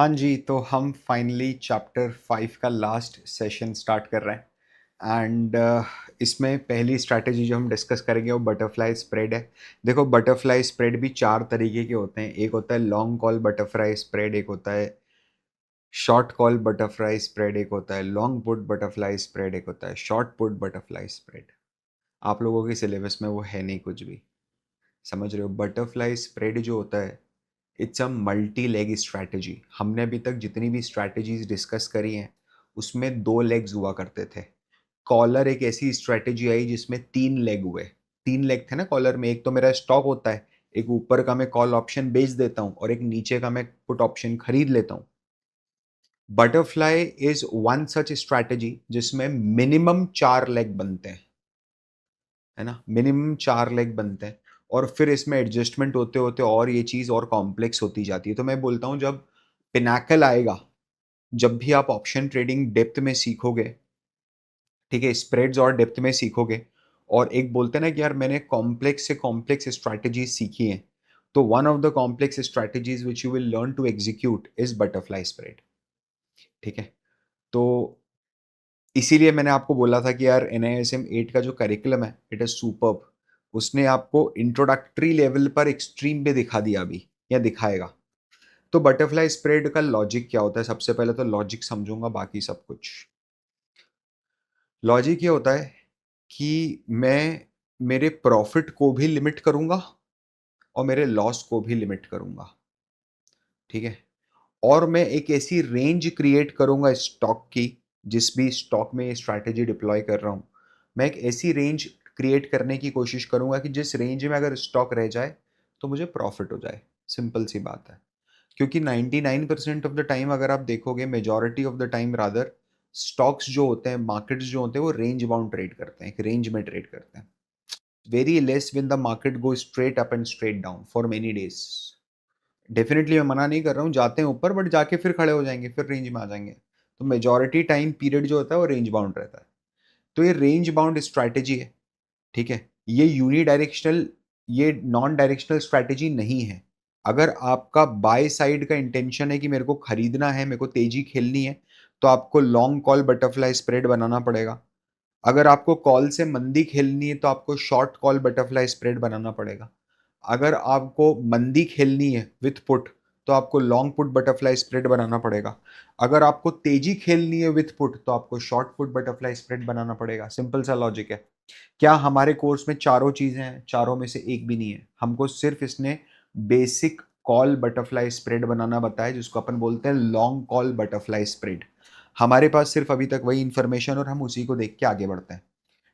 हाँ जी, तो हम फाइनली चैप्टर 5 का लास्ट सेशन स्टार्ट कर रहे हैं एंड इसमें पहली स्ट्रैटेजी जो हम डिस्कस करेंगे वो बटरफ्लाई स्प्रेड है। देखो, बटरफ्लाई स्प्रेड भी चार तरीके के होते हैं। एक होता है लॉन्ग कॉल बटरफ्लाई स्प्रेड, एक होता है शॉर्ट कॉल बटरफ्लाई स्प्रेड, एक होता है लॉन्ग पुट बटरफ्लाई स्प्रेड, एक होता है शॉर्ट पुट बटरफ्लाई स्प्रेड। आप लोगों के सिलेबस में वो है नहीं कुछ भी, समझ रहे हो? बटरफ्लाई स्प्रेड जो होता है, it's a multi leg strategy. हमने अभी तक जितनी भी स्ट्रैटेजीज डिस्कस करी हैं उसमें दो लेग्स हुआ करते थे। कॉलर एक ऐसी स्ट्रैटेजी आई जिसमें तीन लेग हुए। तीन लेग थे ना कॉलर में, एक तो मेरा स्टॉक होता है, एक ऊपर का मैं कॉल ऑप्शन बेच देता हूँ और एक नीचे का मैं पुट ऑप्शन खरीद लेता हूँ। Butterfly is one such strategy जिसमें मिनिमम चार लेग बनते हैं, है ना? मिनिमम चार लेग बनते हैं और फिर इसमें एडजस्टमेंट होते होते और ये चीज़ और कॉम्प्लेक्स होती जाती है। तो मैं बोलता हूँ जब पिनाकल आएगा, जब भी आप ऑप्शन ट्रेडिंग डेप्थ में सीखोगे, ठीक है, स्प्रेड्स और डेप्थ में सीखोगे, और एक बोलते हैं ना कि यार मैंने कॉम्प्लेक्स से कॉम्प्लेक्स स्ट्रैटेजीज सीखी हैं, तो one of the complex strategies which you will learn to execute is butterfly spread. ठीक है, तो इसीलिए मैंने आपको बोला था कि यार NISM 8 का जो करिकुलम है इट इज सुपर्ब। उसने आपको इंट्रोडक्टरी लेवल पर एक्सट्रीम पे दिखा दिया अभी, या दिखाएगा। तो बटरफ्लाई स्प्रेड का लॉजिक क्या होता है? सबसे पहले तो लॉजिक समझूंगा, बाकी सब कुछ। लॉजिक ये होता है कि मैं मेरे प्रॉफिट को भी लिमिट करूंगा और मेरे लॉस को भी लिमिट करूंगा। ठीक है, और मैं एक ऐसी रेंज क्रिएट करूंगा स्टॉक की, जिस भी स्टॉक में ये स्ट्रैटेजी डिप्लॉय कर रहा हूं, मैं एक ऐसी रेंज क्रिएट करने की कोशिश करूंगा कि जिस रेंज में अगर स्टॉक रह जाए तो मुझे प्रॉफिट हो जाए। सिंपल सी बात है। क्योंकि 99% ऑफ द टाइम अगर आप देखोगे, majority of the time rather, stocks जो होते हैं, मार्केट्स जो होते हैं, वो रेंज बाउंड ट्रेड करते हैं, एक रेंज में ट्रेड करते हैं। Very less when the market go straight up and straight down for many days. Definitely मैं मना नहीं कर रहा हूँ, जाते हैं ऊपर बट जाके फिर खड़े हो जाएंगे, फिर रेंज में आ जाएंगे। तो मेजॉरिटी टाइम पीरियड जो होता है वो रेंज बाउंड रहता है। तो ये रेंज बाउंड स्ट्रैटेजी है। ठीक है, ये यूनी डायरेक्शनल, ये नॉन डायरेक्शनल स्ट्रैटेजी नहीं है। अगर आपका बाय साइड का इंटेंशन है कि मेरे को खरीदना है, मेरे को तेजी खेलनी है, तो आपको लॉन्ग कॉल बटरफ्लाई स्प्रेड बनाना पड़ेगा। अगर आपको कॉल से मंदी खेलनी है तो आपको शॉर्ट कॉल बटरफ्लाई स्प्रेड बनाना पड़ेगा। अगर आपको मंदी खेलनी है विथ पुट, तो आपको लॉन्ग पुट बटरफ्लाई स्प्रेड बनाना पड़ेगा। अगर आपको तेजी खेलनी है विथ पुट, तो आपको शॉर्ट पुट बटरफ्लाई स्प्रेड बनाना पड़ेगा। सिंपल सा लॉजिक है। क्या हमारे कोर्स में चारों चीजें हैं? चारों में से एक भी नहीं है। हमको सिर्फ इसने बेसिक कॉल बटरफ्लाई स्प्रेड बनाना बताया, जिसको अपन बोलते हैं लॉन्ग कॉल बटरफ्लाई स्प्रेड। हमारे पास सिर्फ अभी तक वही इंफॉर्मेशन और हम उसी को देख के आगे बढ़ते हैं।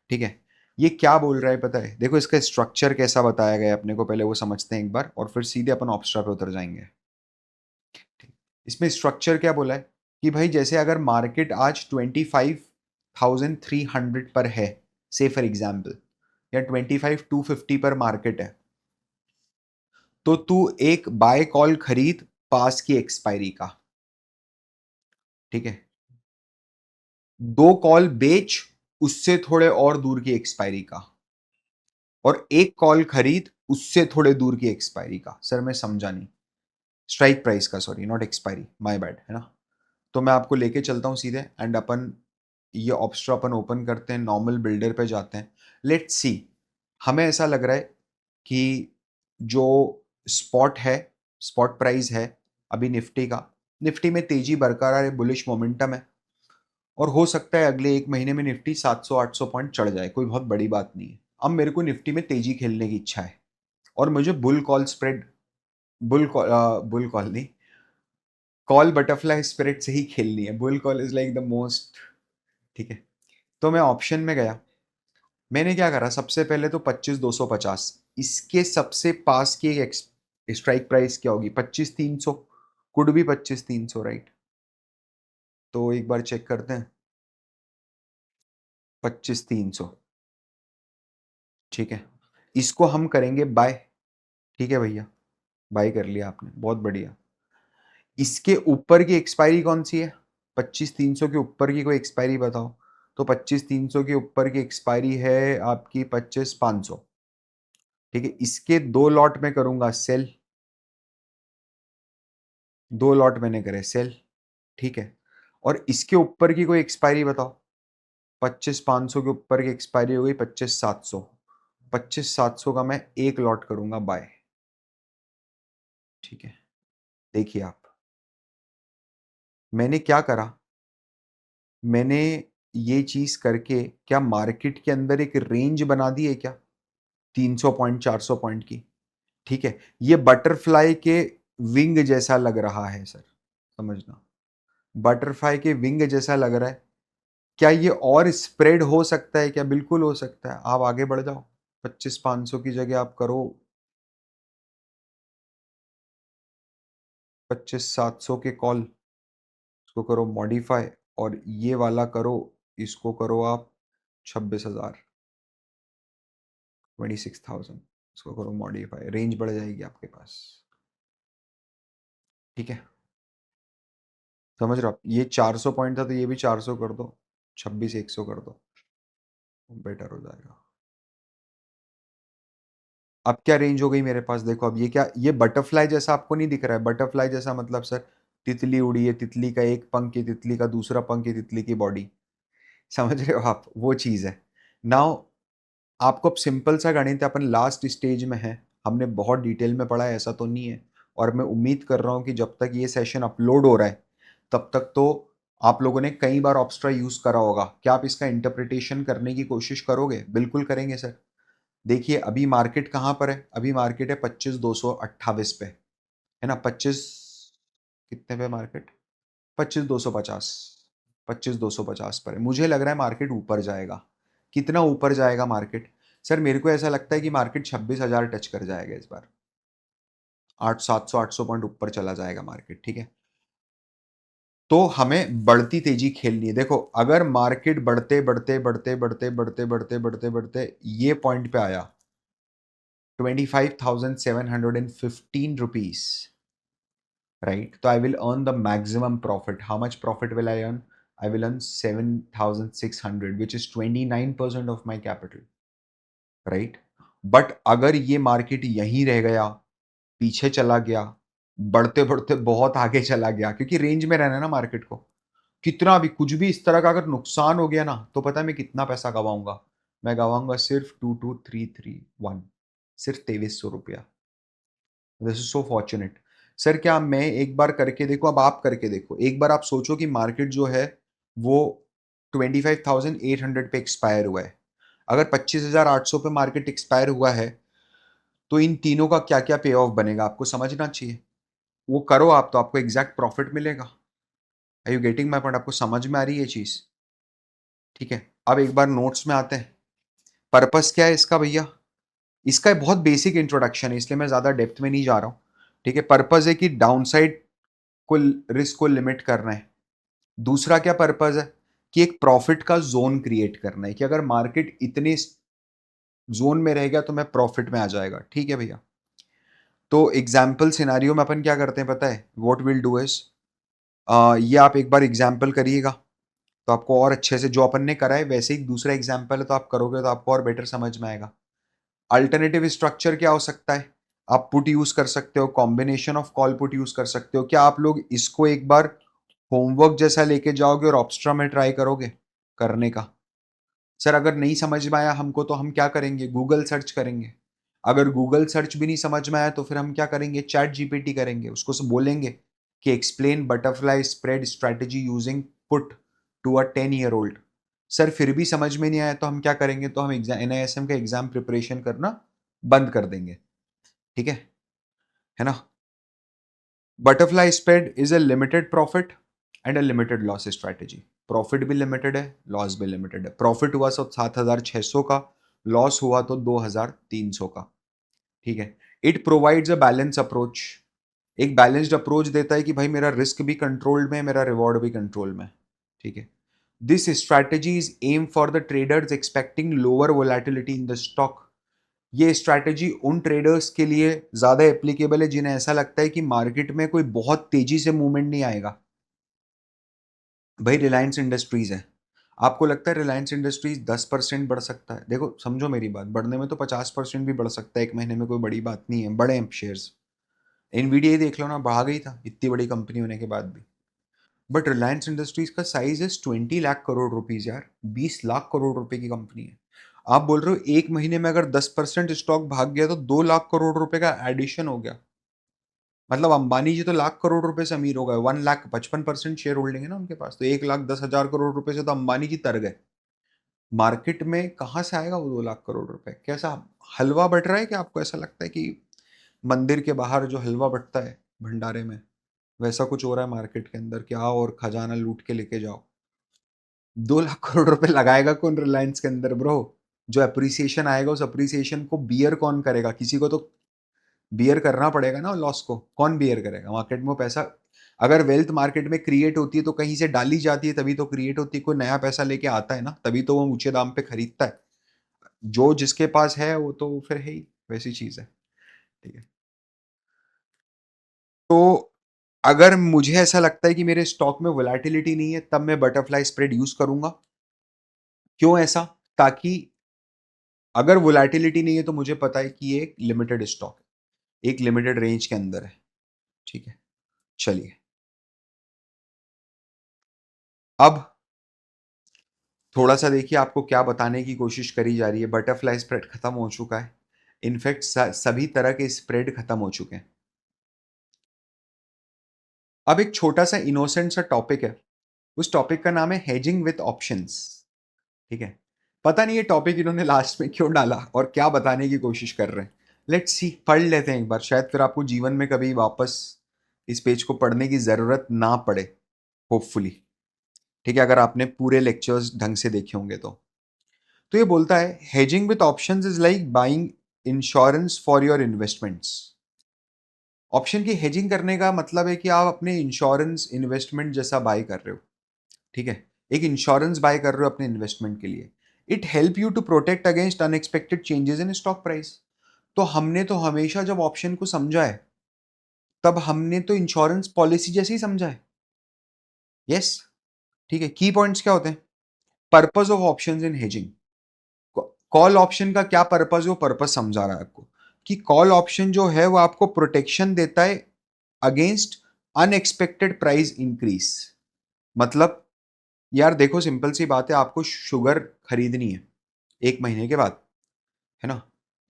ठीक है, ये क्या बोल रहा है पता है? देखो, इसका स्ट्रक्चर कैसा बताया गया है अपने को, पहले वो समझते हैं एक बार, और फिर सीधे अपन ऑब्स्ट्रा पे उतर जाएंगे। ठीक। इसमें स्ट्रक्चर क्या बोला है कि भाई जैसे अगर मार्केट आज 25,300 पर है, से फॉर एग्जाम्पल, या 25,250 पर मार्केट है, तो तू एक बाय कॉल खरीद पास की एक्सपायरी का। ठीक है, दो कॉल बेच उससे थोड़े और दूर की एक्सपायरी का, और एक कॉल खरीद उससे थोड़े दूर की एक्सपायरी का। सर मैं समझा नहीं, स्ट्राइक प्राइस का, sorry, not expiry, my bad, है ना? तो मैं आपको लेके चलता हूँ सीधे, एंड अपन ये ऑब्स्ट्रा अपन ओपन करते हैं, नॉर्मल बिल्डर पे जाते हैं। लेट्स सी, हमें ऐसा लग रहा है कि जो स्पॉट है, स्पॉट प्राइस है अभी निफ्टी का, निफ्टी में तेजी बरकरार है, बुलिश मोमेंटम है, और हो सकता है अगले एक महीने में निफ्टी 700-800 पॉइंट चढ़ जाए, कोई बहुत बड़ी बात नहीं है। अब मेरे को निफ्टी में तेजी खेलने की इच्छा है और मुझे bull call spread, bull call नहीं, कॉल बटरफ्लाई स्पिरिट से ही खेलनी है। Bull call is like the most. ठीक है, तो मैं ऑप्शन में गया। मैंने क्या करा, सबसे पहले तो 25,250, इसके सबसे पास की एक स्ट्राइक प्राइस क्या होगी? 25,300, कुड भी 25,300, राइट? तो एक बार चेक करते हैं। 25,300, ठीक है, इसको हम करेंगे बाय। ठीक है भैया, बाय कर लिया आपने, बहुत बढ़िया। इसके ऊपर की एक्सपायरी कौन सी है? 25,300 के ऊपर की कोई एक्सपायरी बताओ। तो 25,300 के ऊपर की एक्सपायरी है आपकी 25,500। ठीक है, इसके दो लॉट में करूंगा सेल। 2 लॉट मैंने करे सेल, ठीक है। और इसके ऊपर की कोई एक्सपायरी बताओ। 25,500 के ऊपर की एक्सपायरी हो गई 25,700। 25,700 का मैं एक लॉट करूंगा बाय, ठीक है। देखिए आप, मैंने क्या करा, मैंने ये चीज करके क्या मार्केट के अंदर एक रेंज बना दी है क्या, 300 पॉइंट 400 पॉइंट की, ठीक है। ये बटरफ्लाई के विंग जैसा लग रहा है सर, समझना, बटरफ्लाई के विंग जैसा लग रहा है। क्या ये और स्प्रेड हो सकता है क्या, बिल्कुल हो सकता है। आप आगे बढ़ जाओ, 25,500 की जगह आप करो 25,700 के कॉल, इसको करो मॉडिफाई, और ये वाला करो, इसको करो आप 26,000, 26,000, इसको करो मॉडिफाई, रेंज बढ़ जाएगी आपके पास, ठीक है। समझ रहे हो आप, ये 400 पॉइंट था तो ये भी 400 कर दो, 26,100 कर दो, बेटर हो जाएगा। अब क्या रेंज हो गई मेरे पास, देखो अब ये क्या, ये बटरफ्लाई जैसा आपको नहीं दिख रहा है, बटरफ्लाई जैसा मतलब सर तितली उड़ी है, तितली का एक पंख है, तितली का दूसरा पंख है, तितली की बॉडी, समझ रहे हो आप, वो चीज है। नाउ आपको अब सिंपल सा गणित है, अपन लास्ट स्टेज में है, हमने बहुत डिटेल में पढ़ा है ऐसा तो नहीं है। और मैं उम्मीद कर रहा हूं कि जब तक ये सेशन अपलोड हो रहा है तब तक तो आप लोगों ने कई बार ऑप्स्ट्रा यूज करा होगा। क्या आप इसका इंटरप्रिटेशन करने की कोशिश करोगे, बिल्कुल करेंगे सर। देखिए अभी मार्केट कहाँ पर है, अभी मार्केट है 25,228 पे, है ना। 25 कितने पे मार्केट, 25,250, 25,250 पर है। मुझे लग रहा है मार्केट ऊपर जाएगा। कितना ऊपर जाएगा मार्केट, सर मेरे को ऐसा लगता है कि मार्केट 26,000 टच कर जाएगा इस बार, 800 पॉइंट ऊपर चला जाएगा मार्केट, ठीक है। तो हमें बढ़ती तेजी खेलनी है। देखो अगर मार्केट बढ़ते बढ़ते बढ़ते बढ़ते बढ़ते बढ़ते बढ़ते बढ़ते ये पॉइंट पे आया 25,715 rupees, right? So I will earn the maximum profit. How much profit will I earn? I will earn 7,600, which is 29% of my capital, right? But अगर ये मार्केट यहीं रह गया, पीछे चला गया, बढ़ते बढ़ते बहुत आगे चला गया, क्योंकि रेंज में रहना है ना मार्केट को, कितना भी कुछ भी इस तरह का अगर नुकसान हो गया ना, तो पता है मैं कितना पैसा गवाऊंगा, मैं गवाऊंगा सिर्फ 22,331, सिर्फ 2300 रुपया। This is so fortunate. Sir क्या मैं एक बार करके देखो, अब आप करके देखो एक बार, आप सोचो कि मार्केट जो है वो 25,800 पे एक्सपायर हुआ है। अगर 25,800 पे मार्केट एक्सपायर हुआ है तो इन तीनों का क्या क्या पे ऑफ बनेगा आपको समझना चाहिए। वो करो आप तो आपको एग्जैक्ट प्रॉफिट मिलेगा। Are you getting my point, आपको समझ में आ रही है ये चीज, ठीक है। अब एक बार नोट्स में आते हैं। पर्पस क्या है इसका भैया, इसका बहुत बेसिक इंट्रोडक्शन है इसलिए मैं ज्यादा डेप्थ में नहीं जा रहा हूं, ठीक है। पर्पस है कि डाउनसाइड को, रिस्क को लिमिट करना है। दूसरा क्या पर्पज है कि एक प्रॉफिट का जोन क्रिएट करना है, कि अगर मार्केट इतने जोन में रहेगा तो मैं प्रॉफिट में आ जाएगा, ठीक है भैया। तो एग्जाम्पल सिनारियो में अपन क्या करते हैं पता है, व्हाट विल डू इज, ये आप एक बार एग्जाम्पल करिएगा तो आपको और अच्छे से, जो अपन ने करा है वैसे ही दूसरा एग्जाम्पल है तो आप करोगे तो आपको और बेटर समझ में आएगा। अल्टरनेटिव स्ट्रक्चर क्या हो सकता है, आप पुट यूज कर सकते हो, combination of call put use कर सकते हो। क्या आप लोग इसको एक बार होमवर्क जैसा लेके जाओगे और ऑप्स्ट्रा में ट्राई करोगे करने का। सर अगर नहीं समझ में आया हमको तो हम क्या करेंगे, गूगल सर्च करेंगे। अगर गूगल सर्च भी नहीं समझ में आया तो फिर हम क्या करेंगे, चैट जीपीटी करेंगे, उसको सब बोलेंगे कि explain butterfly spread strategy using put to a 10 year old. Sir फिर भी समझ में नहीं आया तो हम क्या करेंगे, तो हम एग्जाम एनआईएसएम का एग्जाम प्रिपरेशन करना बंद कर देंगे, ठीक है ना। Butterfly spread is a limited profit and a limited loss strategy. Profit भी लिमिटेड है, लॉस भी लिमिटेड है। प्रॉफिट हुआ तो 7,600 का, लॉस हुआ तो 2,300 का, ठीक है। It provides a balance approach, एक बैलेंस्ड अप्रोच देता है कि भाई मेरा रिस्क भी कंट्रोल्ड में है, मेरा रिवॉर्ड भी कंट्रोल में है, ठीक है। This strategy is aim for the traders expecting lower volatility in the stock. ये स्ट्रैटेजी उन ट्रेडर्स के लिए ज्यादा एप्लीकेबल है जिन्हें ऐसा लगता है कि मार्केट में कोई बहुत तेजी से मूवमेंट नहीं आएगा। भाई रिलायंस इंडस्ट्रीज है, आपको लगता है रिलायंस इंडस्ट्रीज 10% बढ़ सकता है, देखो समझो मेरी बात, बढ़ने में तो 50% भी बढ़ सकता है एक महीने में, कोई बड़ी बात नहीं है, बड़े हैं शेयर्स, एनवीडिया देख लो ना, बढ़ा गई था इतनी बड़ी कंपनी होने के बाद भी। बट रिलायंस इंडस्ट्रीज का size is 20 lakh crore rupees यार, 20 लाख करोड़ रुपए की कंपनी है। आप बोल रहे हो एक महीने में अगर 10% स्टॉक भाग गया तो 2 लाख करोड़ रुपए का एडिशन हो गया। मतलब अंबानी जी तो लाख करोड़ रुपए से अमीर हो गए, 1 लाख 55% शेयर होल्डिंग है ना उनके पास, तो 1 लाख 10 हजार करोड़ रुपए से तो अंबानी जी तर गए। मार्केट में कहाँ से आएगा वो 2 लाख करोड़ रुपए? कैसा हलवा बट रहा है? क्या आपको ऐसा लगता है कि मंदिर के बाहर जो हलवा बटता है भंडारे में, वैसा कुछ हो रहा है मार्केट के अंदर कि आओ और खजाना लूट के लेके जाओ? 2 लाख करोड़ रुपए लगाएगा कौन रिलायंस के अंदर ब्रो? जो अप्रिसिएशन आएगा उस अप्रिसिएशन को बियर कौन करेगा? किसी को तो बियर करना पड़ेगा ना लॉस को। कौन बियर करेगा? मार्केट में वो पैसा, अगर वेल्थ मार्केट में क्रिएट होती है तो कहीं से डाली जाती है, तभी तो क्रिएट होती है, कोई नया पैसा लेके आता है ना, तभी तो वो ऊंचे दाम पे खरीदता है। जो जिसके पास है वो तो फिर है ही, वैसी चीज है। ठीक है। तो अगर मुझे ऐसा लगता है कि मेरे स्टॉक में वोलेटिलिटी नहीं है, तब मैं बटरफ्लाई स्प्रेड यूज करूंगा। क्यों ऐसा? ताकि अगर वोलेटिलिटी नहीं है तो मुझे पता है कि ये एक लिमिटेड स्टॉक है, एक लिमिटेड रेंज के अंदर है। ठीक है। चलिए, अब थोड़ा सा देखिए आपको क्या बताने की कोशिश करी जा रही है। बटरफ्लाई स्प्रेड खत्म हो चुका है। इनफैक्ट सभी तरह के स्प्रेड खत्म हो चुके हैं। अब एक छोटा सा इनोसेंट सा टॉपिक है। उस टॉपिक का नाम है हेजिंग विथ ऑप्शंस। ठीक है। पता नहीं ये टॉपिक इन्होंने लास्ट में क्यों डाला और क्या बताने की कोशिश कर रहे हैं। लेट्स सी, पढ़ लेते हैं एक बार, शायद फिर आपको जीवन में कभी वापस इस पेज को पढ़ने की जरूरत ना पड़े, होपफुली। ठीक है, अगर आपने पूरे लेक्चर्स ढंग से देखे होंगे तो ये बोलता है hedging with options is like buying insurance for your investments. Option की हेजिंग करने का मतलब है कि आप अपने इंश्योरेंस इन्वेस्टमेंट जैसा बाय कर रहे हो। ठीक है। एक इंश्योरेंस बाय कर रहे हो अपने इन्वेस्टमेंट के लिए। It help you to protect against unexpected changes in stock price. तो हमने तो हमेशा जब ऑप्शन को समझा है, तब हमने तो इंश्योरेंस पॉलिसी जैसे ही समझा है। यस। ठीक है। की पॉइंट्स क्या होते हैं? Purpose of options in hedging. Call option का क्या पर्पज है, वो पर्पज समझा रहा है आपको कि कॉल ऑप्शन जो है वो आपको प्रोटेक्शन देता है अगेंस्ट अनएक्सपेक्टेड प्राइस इंक्रीज। मतलब यार देखो, सिंपल सी बात है, आपको शुगर खरीदनी है एक महीने के बाद, है ना?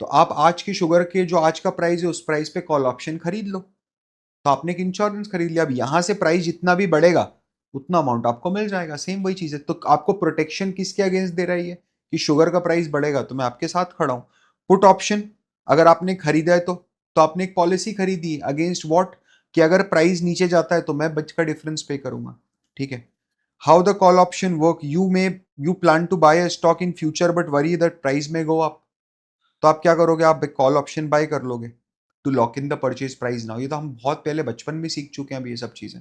तो आप आज की शुगर के जो आज का प्राइस है उस प्राइस पे कॉल ऑप्शन खरीद लो। तो आपने एक इंश्योरेंस खरीद लिया। अब यहां से प्राइस जितना भी बढ़ेगा उतना अमाउंट आपको मिल जाएगा। सेम वही चीज है। तो आपको प्रोटेक्शन किसके अगेंस्ट दे रही है कि शुगर का प्राइस बढ़ेगा तो मैं आपके साथ खड़ा हूं। पुट ऑप्शन, अगर आपने खरीदा है तो आपने एक पॉलिसी खरीदी है अगेंस्ट व्हाट, कि अगर प्राइस नीचे जाता है तो मैं बच का डिफरेंस पे करूंगा। ठीक है। How the call option work, you plan to buy a stock in future but worry that price may go up. तो आप क्या करोगे? आप कॉल ऑप्शन बाय कर लोगे to lock in the purchase price now. ये तो हम बहुत पहले बचपन में सीख चुके हैं अब ये सब चीजें।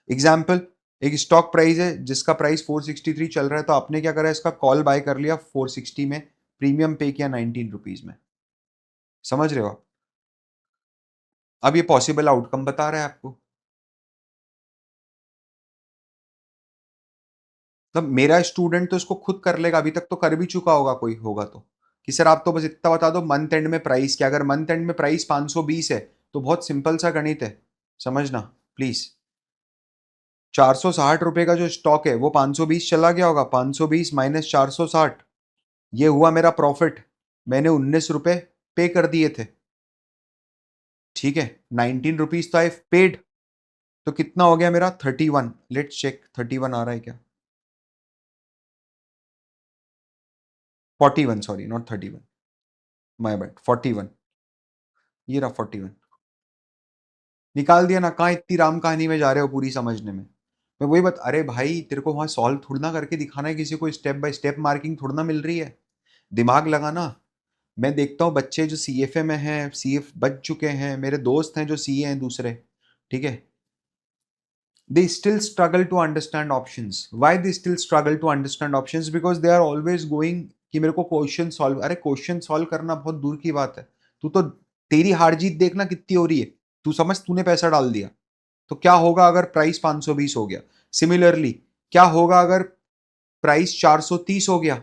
एग्जाम्पल, एक स्टॉक प्राइस है जिसका प्राइस 463 चल रहा है, तो आपने क्या करा, इसका कॉल बाय कर लिया 460 में, प्रीमियम पे किया 19 रुपीज में। समझ रहे हो आप? अब ये पॉसिबल आउटकम बता रहा है आपको। मतलब मेरा स्टूडेंट तो इसको खुद कर लेगा, अभी तक तो कर भी चुका होगा कोई होगा तो, कि सर आप तो बस इतना बता दो मंथ एंड में प्राइस क्या। अगर मंथ एंड में प्राइस 520 है तो बहुत सिंपल सा गणित है, समझना प्लीज। 460 रुपए का जो स्टॉक है वो 520 चला गया होगा, 520 माइनस 460, ये हुआ मेरा प्रॉफिट। मैंने 19 रुपए पे कर दिए थे। ठीक है। 19 रुपीज तो आई पेड। तो कितना हो गया मेरा? 31। लेट्स चेक 31 आ रहा है क्या? 41, सॉरी नॉट 31, माय बैड, 41। ये रहा 41। निकाल दिया ना? कहाँ इतनी राम कहानी में जा रहे हो पूरी समझने में? मैं वही बता, अरे भाई तेरे को वहां सॉल्व थोड़ा ना करके दिखाना है किसी को, स्टेप बाय स्टेप मार्किंग थोड़ा ना मिल रही है। दिमाग लगाना। मैं देखता हूँ बच्चे जो सीएफए में हैं, सीएफ बच चुके हैं, मेरे दोस्त हैं जो सीए हैं दूसरे। ठीक है। they still struggle to understand options. Why they still struggle to understand options? Because they are always going कि मेरे को क्वेश्चन सॉल्व, अरे क्वेश्चन सॉल्व करना बहुत दूर की बात है। तू तो, तेरी हार जीत देखना कितनी हो रही है। तू समझ, तूने पैसा डाल दिया तो क्या होगा अगर प्राइस 520 हो गया? सिमिलरली क्या होगा अगर प्राइस 430 हो गया?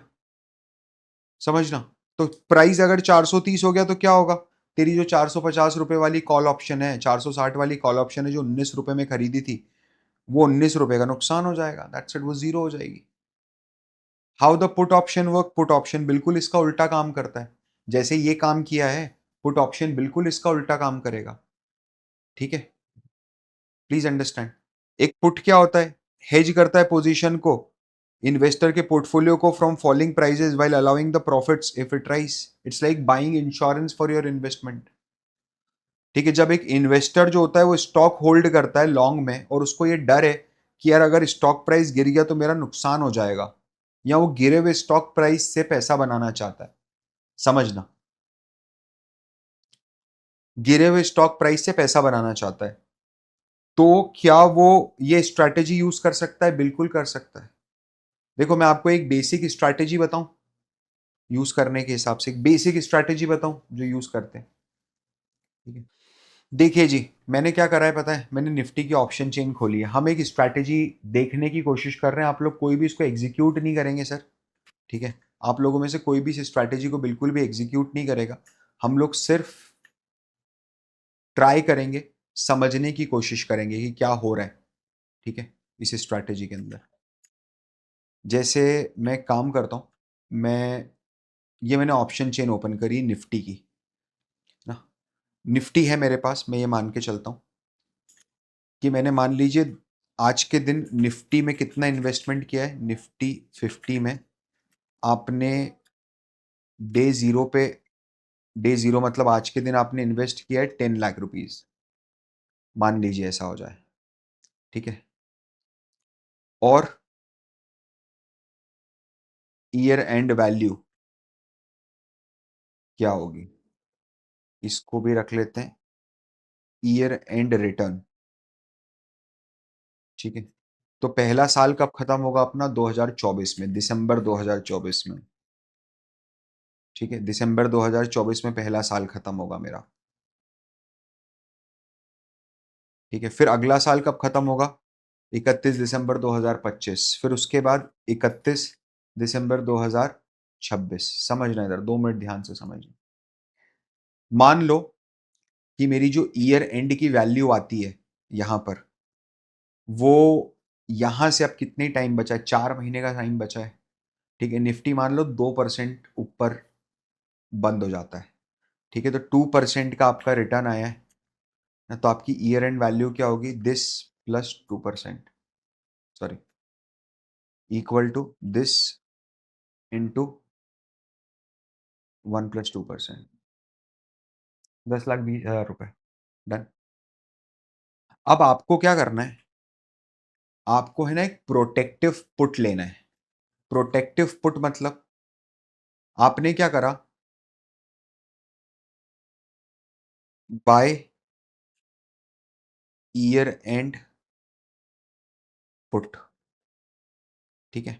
समझना। तो प्राइस अगर 430 हो गया तो क्या होगा? तेरी जो 450 रुपए वाली कॉल ऑप्शन है, 460 वाली कॉल ऑप्शन है जो 19 रुपए में खरीदी थी, वो 19 रुपए का नुकसान हो जाएगा, दैट्स इट, वो जीरो हो जाएगी। How the put option work, put option बिल्कुल इसका उल्टा काम करता है। जैसे ये काम किया है, पुट ऑप्शन बिल्कुल इसका उल्टा काम करेगा। ठीक है, प्लीज अंडरस्टैंड। एक पुट क्या होता है? हेज करता है पोजीशन को, इन्वेस्टर के पोर्टफोलियो को from falling prices while allowing the profits if it rise. It's like buying insurance for your investment. ठीक है, जब एक इन्वेस्टर जो होता है वो स्टॉक होल्ड करता है लॉन्ग में, और उसको ये डर है कि यार अगर स्टॉक प्राइस गिर गया तो मेरा नुकसान हो जाएगा, या वो गिरे हुए स्टॉक प्राइस से पैसा बनाना चाहता है, समझना, गिरे हुए स्टॉक प्राइस से पैसा बनाना चाहता है, तो क्या वो ये स्ट्रैटेजी यूज कर सकता है? बिल्कुल कर सकता है। देखो मैं आपको एक बेसिक स्ट्रैटेजी बताऊं, यूज करने के हिसाब से एक बेसिक स्ट्रैटेजी बताऊं जो यूज करते हैं। ठीक है, देखिए जी, मैंने क्या करा है पता है? मैंने निफ्टी की ऑप्शन चेन खोली है। हम एक स्ट्रैटेजी देखने की कोशिश कर रहे हैं, आप लोग कोई भी इसको एग्जीक्यूट नहीं करेंगे सर। ठीक है, आप लोगों में से कोई भी इस स्ट्रैटेजी को बिल्कुल भी एग्जीक्यूट नहीं करेगा। हम लोग सिर्फ ट्राई करेंगे, समझने की कोशिश करेंगे कि क्या हो रहा है। ठीक है, इस स्ट्रैटेजी के अंदर जैसे मैं काम करता हूँ, मैं ये मैंने ऑप्शन चेन ओपन करी निफ्टी की ना, निफ्टी है मेरे पास, मैं ये मान के चलता हूँ कि मैंने मान लीजिए आज के दिन निफ्टी में कितना इन्वेस्टमेंट किया है, निफ्टी 50 में आपने डे जीरो पे, डे जीरो मतलब आज के दिन आपने इन्वेस्ट किया है 10 लाख रुपीज, मान लीजिए ऐसा हो जाए। ठीक है, और ईयर एंड वैल्यू क्या होगी, इसको भी रख लेते हैं, ईयर एंड रिटर्न। ठीक है, तो पहला साल कब खत्म होगा अपना? 2024 में, दिसंबर 2024 में। ठीक है, दिसंबर 2024 में पहला साल खत्म होगा मेरा। ठीक है, फिर अगला साल कब खत्म होगा? 31 दिसंबर 2025, फिर उसके बाद 31 दिसंबर 2026। समझना, इधर 2 मिनट ध्यान से समझना। मान लो कि मेरी जो ईयर एंड की वैल्यू आती है यहां पर, वो यहां से अब कितने टाइम बचा है? 4 महीने का टाइम बचा है। ठीक है, निफ्टी मान लो 2% ऊपर बंद हो जाता है। ठीक है, तो 2% का आपका रिटर्न आया है ना, तो आपकी ईयर एंड वैल्यू क्या होगी? This plus 2%, sorry, equal to this into 1 + 2%, 10,20,000 रुपए। डन। अब आपको क्या करना है? आपको है ना एक प्रोटेक्टिव पुट लेना है। प्रोटेक्टिव पुट मतलब आपने क्या करा? By year and put. ठीक है,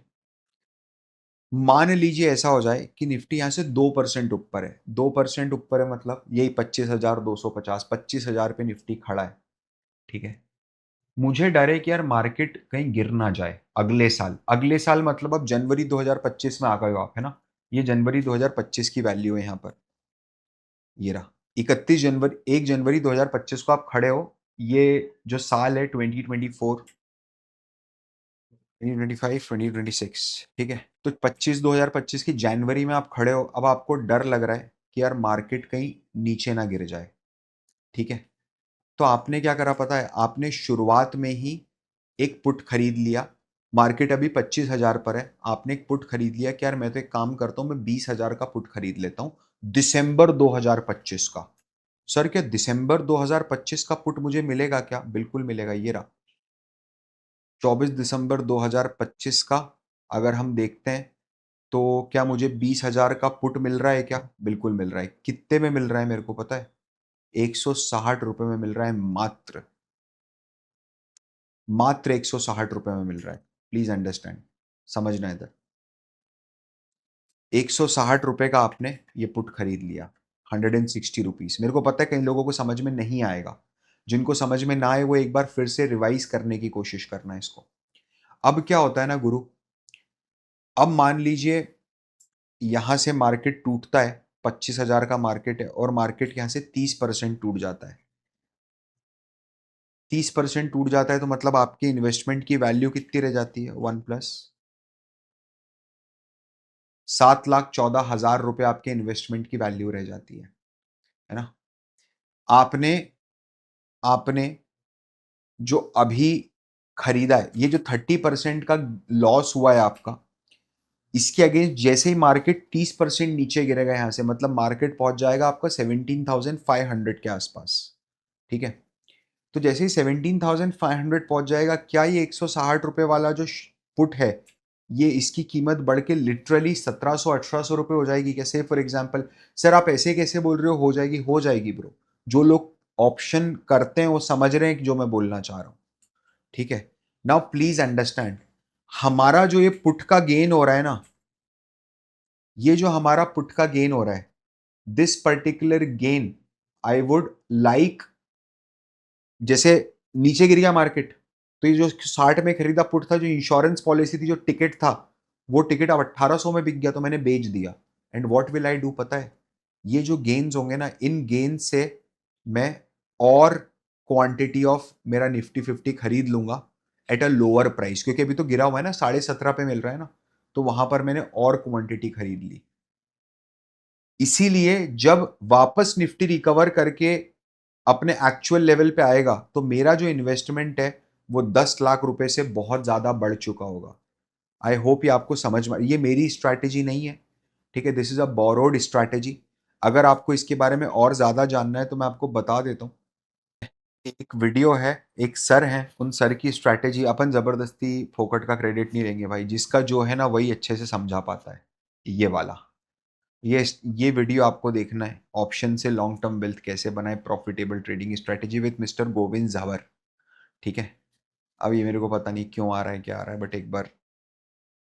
मान लीजिए ऐसा हो जाए कि निफ्टी यहां से 2% ऊपर है, 2% ऊपर है मतलब यही 25,250, 25,000 पे निफ्टी खड़ा है। ठीक है, मुझे डर है कि यार मार्केट कहीं गिर ना जाए अगले साल। अगले साल मतलब अब जनवरी 2025 में आ गए हो आप, है ना? ये जनवरी 2025 की वैल्यू है यहाँ पर, ये रहा 31 जनवरी, 1 जनवरी 2025 को आप खड़े हो। ये जो साल है 2024, 2025, 2026। ठीक है, तो 25 2025 की जनवरी में आप खड़े हो, अब आपको डर लग रहा है कि यार मार्केट कहीं नीचे ना गिर जाए। ठीक है, तो आपने क्या करा पता है? आपने शुरुआत में ही एक पुट खरीद लिया। मार्केट अभी 25,000 पर है, आपने एक पुट खरीद लिया कि यार मैं तो एक काम करता हूं, मैं 20,000 का पुट खरीद लेता हूं दिसंबर 2025 का। सर क्या दिसंबर 2025 का पुट मुझे मिलेगा क्या? बिल्कुल मिलेगा, ये रहा 24 दिसंबर 2025 का। अगर हम देखते हैं तो क्या मुझे 20,000 का पुट मिल रहा है क्या? बिल्कुल मिल रहा है। कितने में मिल रहा है मेरे को पता है? 160 रुपए में मिल रहा है, मात्र, मात्र 160 रुपए में मिल रहा है। प्लीज अंडरस्टैंड, समझना इधर। 160 रुपए का आपने ये पुट खरीद लिया, 160 रुपीज। मेरे को पता है कई लोगों को समझ में नहीं आएगा, जिनको समझ में ना आए वो एक बार फिर से रिवाइज करने की कोशिश करना है इसको। अब क्या होता है ना गुरु, अब मान लीजिए यहां से मार्केट टूटता है, 25,000 का मार्केट है और मार्केट यहाँ से 30% टूट जाता है, 30% टूट जाता है, तो मतलब आपकी इन्वेस्टमेंट की वैल्यू कितनी रह जाती है? 1 प्लस 7,14,000 रुपए आपके इन्वेस्टमेंट की वैल्यू रह जाती है ना? आपने आपने जो अभी खरीदा है, ये जो 30% का लॉस हुआ है आपका, इसके अगेंस्ट जैसे ही मार्केट 30% नीचे गिरेगा यहां से, मतलब मार्केट पहुंच जाएगा आपका 17,500 के आसपास, ठीक है? तो जैसे ही 17,500 पहुंच जाएगा, क्या ये 160 रुपए वाला जो पुट है, ये इसकी कीमत बढ़ के लिटरली 1700-1800 रुपए हो जाएगी? कैसे? फॉर एग्जाम्पल, सर आप ऐसे कैसे बोल रहे हो? हो जाएगी, हो जाएगी ब्रो। जो लोग ऑप्शन करते हैं वो समझ रहे हैं कि जो मैं बोलना चाह रहा हूं, ठीक है? नाउ प्लीज अंडरस्टैंड, हमारा जो ये पुट का गेन हो रहा है ना, ये जो हमारा पुट का गेन हो रहा है, this particular gain I would like, जैसे नीचे गिर गया मार्केट, तो ये जो 60 में खरीदा पुट था, जो इंश्योरेंस पॉलिसी थी, जो टिकट था, वो टिकट अब 1800 में बिक गया, तो मैंने बेच दिया। And what will I do पता है? ये जो गेन्स होंगे ना, इन गेन्स से मैं और क्वांटिटी ऑफ मेरा निफ्टी 50 खरीद लूंगा एट अ लोअर प्राइस, क्योंकि अभी तो गिरा हुआ है ना, 17.5 पे मिल रहा है ना, तो वहां पर मैंने और क्वांटिटी खरीद ली। इसीलिए जब वापस निफ्टी रिकवर करके अपने एक्चुअल लेवल पे आएगा, तो मेरा जो इन्वेस्टमेंट है वो 10 लाख रुपए से बहुत ज्यादा बढ़ चुका होगा। आई होप ये आपको समझ में, ये मेरी स्ट्रैटेजी नहीं है, ठीक है? This is a borrowed strategy. अगर आपको इसके बारे में और ज्यादा जानना है तो मैं आपको बता देता हूँ। एक वीडियो है, एक सर हैं, उन सर की स्ट्रैटेजी, अपन जबरदस्ती फोकट का क्रेडिट नहीं लेंगे भाई, जिसका जो है ना वही अच्छे से समझा पाता है। ये वाला, ये वीडियो आपको देखना है, ऑप्शन से लॉन्ग टर्म वेल्थ कैसे बनाए, profitable trading strategy with mister Govind Jhawar, ठीक है? अब ये मेरे को पता नहीं क्यों आ रहा है, क्या आ रहा है, बट एक बार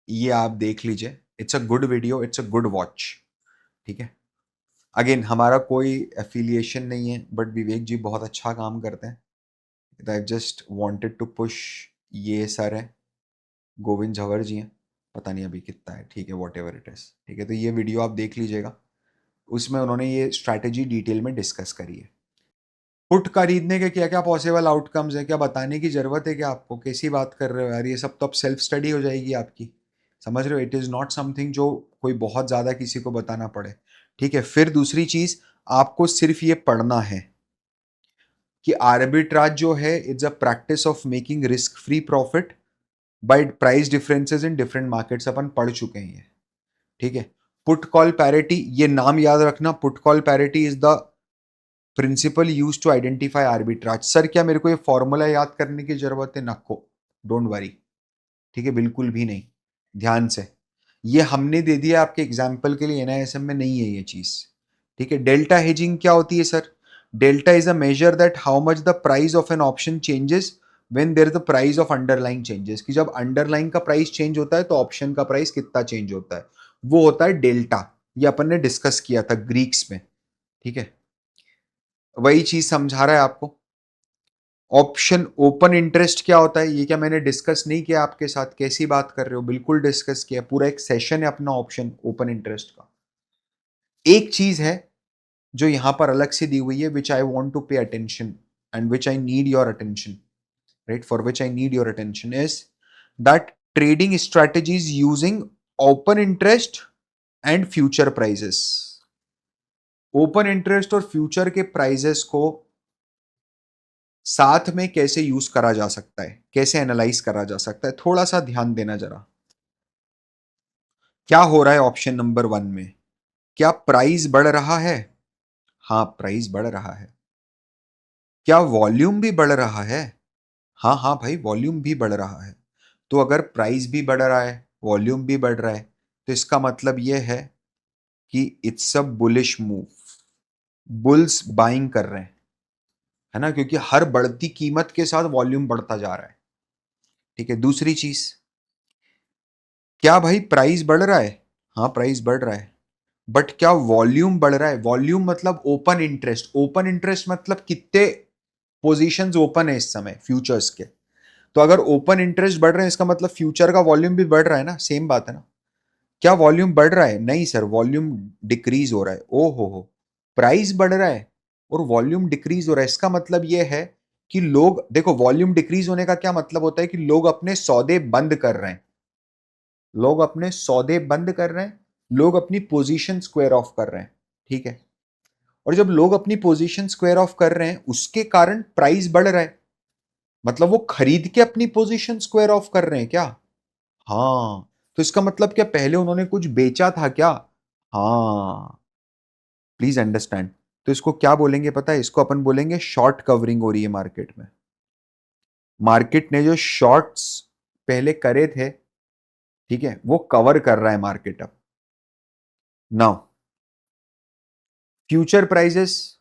ये आप देख लीजिए। It's a good video, it's a good watch, ठीक है? अगेन हमारा कोई एफिलिएशन नहीं है, बट विवेक जी बहुत अच्छा काम करते हैं। I just wanted to push. ये सर है, गोविंद झवर जी हैं, पता नहीं अभी कितना है, ठीक है, वॉट एवर इट इज, ठीक है? तो ये वीडियो आप देख लीजिएगा, उसमें उन्होंने ये स्ट्रैटेजी डिटेल में डिस्कस करी है। पुट खरीदने के क्या क्या पॉसिबल आउटकम्स है, क्या बताने की जरूरत है क्या आपको? कैसी बात कर रहे हो यार, ये सब तो अब सेल्फ स्टडी हो जाएगी आपकी, समझ रहे हो? इट इज नॉट समथिंग जो कोई बहुत ज्यादा किसी को बताना पड़े, ठीक है? फिर दूसरी चीज, आपको सिर्फ ये पढ़ना है कि आर्बिट्राज जो है, it's a practice of making risk free profit by price differences in different markets, अपन पढ़ चुके हैं ये, ठीक है? पुट कॉल पैरिटी, ये नाम याद रखना, put call parity is the principle use to identify arbitrage. Sir क्या मेरे को ये फॉर्मूला याद करने की जरूरत है? नको, डोंट वरी, ठीक है? बिल्कुल भी नहीं, ध्यान से, ये हमने दे दिया आपके एग्जाम्पल के लिए, एनआईएसएम में नहीं है ये चीज, ठीक है? डेल्टा हेजिंग क्या होती है sir? Delta is a measure that how much the price of an option changes when there is the price of underlying changes, कि जब अंडरलाइंग का प्राइस चेंज होता है तो ऑप्शन का प्राइस कितना चेंज होता है, वो होता है डेल्टा। ये अपन ने डिस्कस किया था ग्रीक्स में, ठीक है? वही चीज समझा रहा है आपको। ऑप्शन ओपन इंटरेस्ट क्या होता है, ये क्या मैंने डिस्कस नहीं किया आपके साथ? कैसी बात कर रहे हो, बिल्कुल डिस्कस किया, पूरा एक सेशन है अपना ऑप्शन ओपन इंटरेस्ट का। एक चीज है जो यहां पर अलग से दी हुई है, which I want to pay attention and which I need your attention, right, for which I need your attention is that trading strategies using open interest and future prices. Open interest और future के prices को साथ में कैसे use करा जा सकता है, कैसे एनालाइज करा जा सकता है, थोड़ा सा ध्यान देना जरा। क्या हो रहा है ऑप्शन नंबर 1 में? क्या प्राइस बढ़ रहा है? हाँ, प्राइस बढ़ रहा है। क्या वॉल्यूम भी बढ़ रहा है? हाँ हाँ भाई, वॉल्यूम भी बढ़ रहा है। तो अगर प्राइस भी बढ़ रहा है, वॉल्यूम भी बढ़ रहा है, तो इसका मतलब यह है कि it's a bullish move, bulls buying कर रहे हैं, है ना? क्योंकि हर बढ़ती कीमत के साथ वॉल्यूम बढ़ता जा रहा है, ठीक है? दूसरी चीज, क्या भाई प्राइस बढ़ रहा है? हाँ, प्राइस बढ़ रहा है, बट क्या वॉल्यूम बढ़ रहा है? वॉल्यूम मतलब ओपन इंटरेस्ट, ओपन इंटरेस्ट मतलब कितने पोजीशंस ओपन है इस समय फ्यूचर्स के। तो अगर ओपन इंटरेस्ट बढ़ रहे हैं, इसका मतलब फ्यूचर का वॉल्यूम भी बढ़ रहा है ना, सेम बात है ना? क्या वॉल्यूम बढ़ रहा है? नहीं सर, वॉल्यूम डिक्रीज हो रहा है। ओ हो, प्राइस बढ़ रहा है और वॉल्यूम डिक्रीज हो रहा है। इसका मतलब ये है कि लोग, देखो वॉल्यूम डिक्रीज होने का क्या मतलब होता है कि लोग अपने सौदे बंद कर रहे हैं, लोग अपने सौदे बंद कर रहे हैं, लोग अपनी पोजीशन स्क्वायर ऑफ कर रहे हैं, ठीक है। और जब लोग अपनी पोजीशन स्क्वायर ऑफ कर रहे हैं उसके कारण प्राइस बढ़ रहा है, मतलब वो खरीद के अपनी पोजीशन स्क्वायर ऑफ कर रहे हैं क्या? हाँ। तो इसका मतलब क्या पहले उन्होंने कुछ बेचा था क्या? हाँ, प्लीज अंडरस्टैंड। तो इसको क्या बोलेंगे पता है? इसको अपन बोलेंगे शॉर्ट कवरिंग हो रही है मार्केट में। मार्केट ने जो शॉर्ट्स पहले करे थे, ठीक है, वो कवर कर रहा है मार्केट अब। Now future prices,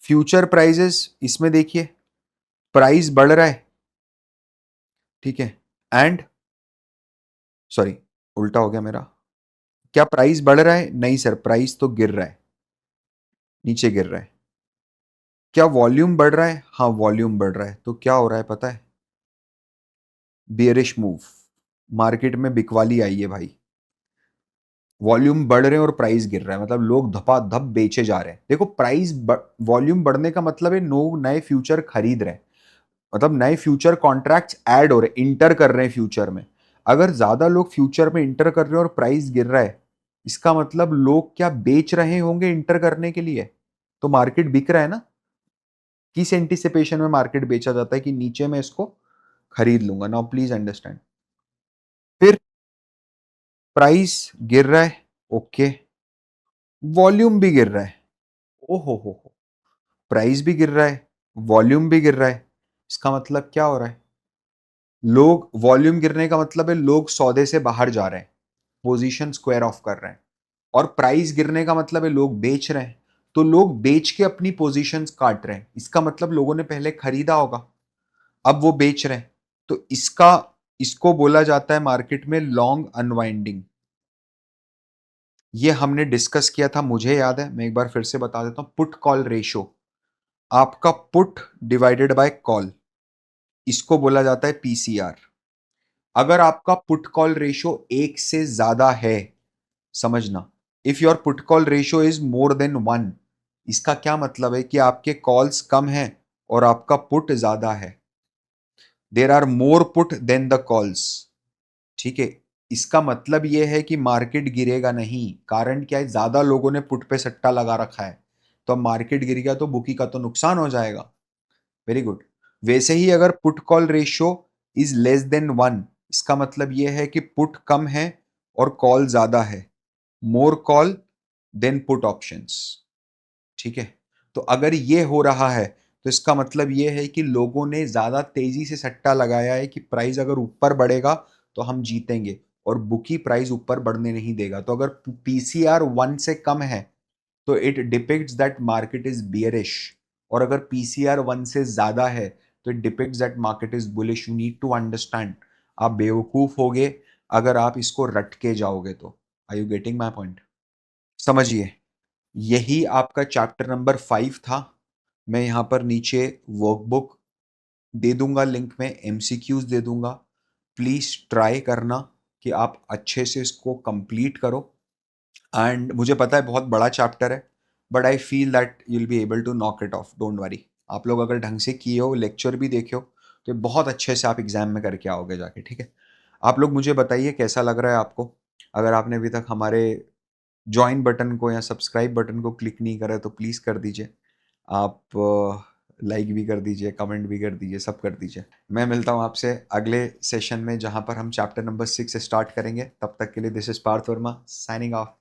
future prices इसमें देखिए प्राइस बढ़ रहा है, ठीक है, एंड सॉरी उल्टा हो गया मेरा। क्या प्राइस बढ़ रहा है? नहीं सर, प्राइस तो गिर रहा है, नीचे गिर रहा है। क्या वॉल्यूम बढ़ रहा है? हाँ वॉल्यूम बढ़ रहा है। तो क्या हो रहा है पता है? बियरिश मूव, मार्केट में बिकवाली आई है भाई। वॉल्यूम बढ़ रहे हैं और प्राइस गिर रहा है, मतलब लोग धपाधप बेचे जा रहे हैं। देखो वॉल्यूम बढ़ने का मतलब है लोग नए फ्यूचर खरीद रहे हैं, मतलब नए फ्यूचर कॉन्ट्रैक्ट्स ऐड हो रहे हैं, इंटर कर रहे हैं फ्यूचर में। अगर ज्यादा लोग फ्यूचर में इंटर कर रहे हैं और प्राइस गिर रहा है, इसका मतलब लोग क्या बेच रहे होंगे इंटर करने के लिए, तो मार्केट बिक रहा है ना। किस एंटिसिपेशन में मार्केट बेचा जाता है कि नीचे मैं इसको खरीद लूंगा। Now please understand. फिर प्राइस गिर रहा है, ओके, वॉल्यूम भी गिर रहा है, ओहो हो, प्राइस भी गिर रहा है, वॉल्यूम भी गिर रहा है। इसका मतलब क्या हो रहा है? लोग, वॉल्यूम गिरने का मतलब है लोग सौदे से बाहर जा रहे हैं, पोजीशन स्क्वायर ऑफ कर रहे हैं। और प्राइस गिरने का मतलब है लोग बेच रहे हैं, तो लोग बेच के अपनी पोजीशंस काट रहे हैं। इसका मतलब लोगों ने पहले खरीदा होगा, अब वो बेच रहे हैं। तो इसको बोला जाता है मार्केट में लॉन्ग अनवाइंडिंग। ये हमने डिस्कस किया था, मुझे याद है, मैं एक बार फिर से बता देता हूं। पुट कॉल रेशो, आपका पुट डिवाइडेड बाय कॉल, इसको बोला जाता है पीसीआर। अगर आपका पुट कॉल रेशो एक से ज्यादा है, समझना, if your put call ratio is more than 1, इसका क्या मतलब है कि आपके कॉल्स कम हैं और आपका पुट ज्यादा है। There are more put than the calls, ठीक है। इसका मतलब यह है कि मार्केट गिरेगा नहीं। कारण क्या है? ज्यादा लोगों ने पुट पे सट्टा लगा रखा है, तो अब मार्केट गिर गया तो बुकी का तो नुकसान हो जाएगा। Very good. वैसे ही अगर put call ratio is less than 1, इसका मतलब यह है कि पुट कम है और कॉल ज्यादा है, more call than put options, ठीक है। तो अगर ये हो रहा है तो इसका मतलब ये है कि लोगों ने ज्यादा तेजी से सट्टा लगाया है कि प्राइस अगर ऊपर बढ़ेगा तो हम जीतेंगे, और बुकी प्राइस ऊपर बढ़ने नहीं देगा। तो अगर पीसीआर 1 से कम है तो it depicts that market is bearish, और अगर पीसीआर 1 से ज्यादा है तो it depicts that market is bullish. You need to understand. आप बेवकूफ होगे अगर आप इसको रट के जाओगे तो। Are you getting my point? समझिए, यही आपका चैप्टर नंबर 5 था। मैं यहाँ पर नीचे वर्कबुक दे दूंगा, लिंक में एमसीक्यूज दे दूंगा। प्लीज ट्राई करना कि आप अच्छे से इसको कंप्लीट करो। एंड मुझे पता है बहुत बड़ा चैप्टर है, but I feel that you will be able to knock it off, don't worry. आप लोग अगर ढंग से किए हो, लेक्चर भी देखे हो, तो ये बहुत अच्छे से आप एग्जाम में करके आओगे जाके, ठीक है। आप लोग मुझे बताइए कैसा लग रहा है आपको। अगर आपने अभी तक हमारे ज्वाइन बटन को या सब्सक्राइब बटन को क्लिक नहीं करा है तो प्लीज़ कर दीजिए। आप लाइक भी कर दीजिए, कमेंट भी कर दीजिए, सब कर दीजिए। मैं मिलता हूँ आपसे अगले सेशन में जहाँ पर हम चैप्टर नंबर 6 स्टार्ट करेंगे। तब तक के लिए this is Parth Verma signing of.